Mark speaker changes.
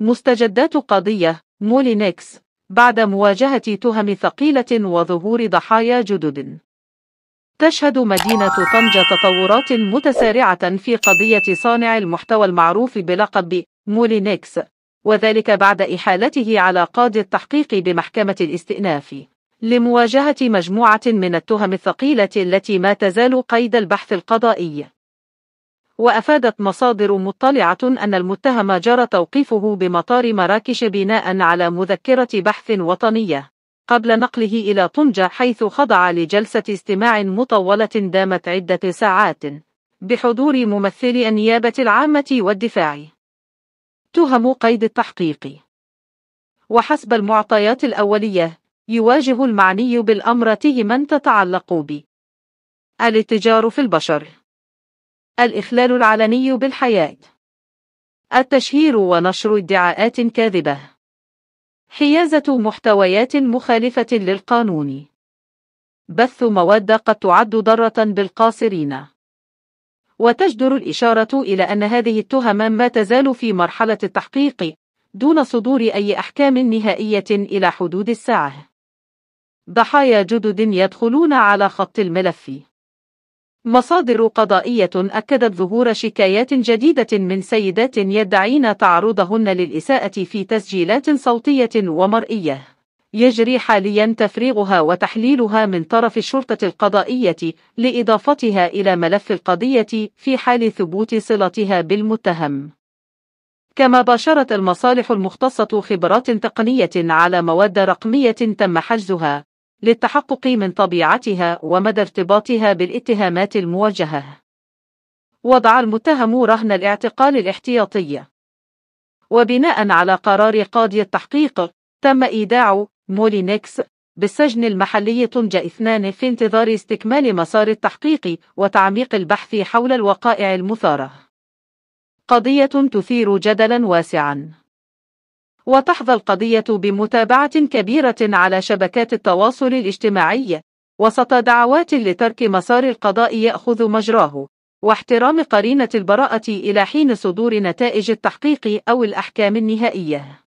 Speaker 1: مستجدات قضية مولينكس بعد مواجهة تهم ثقيلة وظهور ضحايا جدد. تشهد مدينة طنجة تطورات متسارعة في قضية صانع المحتوى المعروف بلقب مولينكس، وذلك بعد إحالته على قاضي التحقيق بمحكمة الاستئناف لمواجهة مجموعة من التهم الثقيلة التي ما تزال قيد البحث القضائي. وأفادت مصادر مطلعة أن المتهم جرى توقيفه بمطار مراكش بناء على مذكرة بحث وطنية قبل نقله إلى طنجة، حيث خضع لجلسة استماع مطولة دامت عدة ساعات بحضور ممثلي النيابة العامة والدفاع. تهم قيد التحقيق. وحسب المعطيات الأولية، يواجه المعني بالأمر تهما تتعلق ب الاتجار في البشر، الإخلال العلني بالحياة، التشهير ونشر ادعاءات كاذبة، حيازة محتويات مخالفة للقانون، بث مواد قد تعد ضارة بالقاصرين. وتجدر الإشارة إلى أن هذه التهم ما تزال في مرحلة التحقيق دون صدور أي أحكام نهائية إلى حدود الساعة. ضحايا جدد يدخلون على خط الملف. مصادر قضائية أكدت ظهور شكايات جديدة من سيدات يدعين تعرضهن للإساءة في تسجيلات صوتية ومرئية يجري حاليا تفريغها وتحليلها من طرف الشرطة القضائية لإضافتها إلى ملف القضية في حال ثبوت صلتها بالمتهم. كما باشرت المصالح المختصة خبرات تقنية على مواد رقمية تم حجزها للتحقق من طبيعتها ومدى ارتباطها بالاتهامات الموجهة. وضع المتهم رهن الاعتقال الاحتياطي. وبناء على قرار قاضي التحقيق، تم إيداع مولينكس بالسجن المحلي طنجة 2 في انتظار استكمال مسار التحقيق وتعميق البحث حول الوقائع المثارة. قضية تثير جدلا واسعا. وتحظى القضية بمتابعة كبيرة على شبكات التواصل الاجتماعي وسط دعوات لترك مسار القضاء يأخذ مجراه واحترام قرينة البراءة إلى حين صدور نتائج التحقيق أو الأحكام النهائية.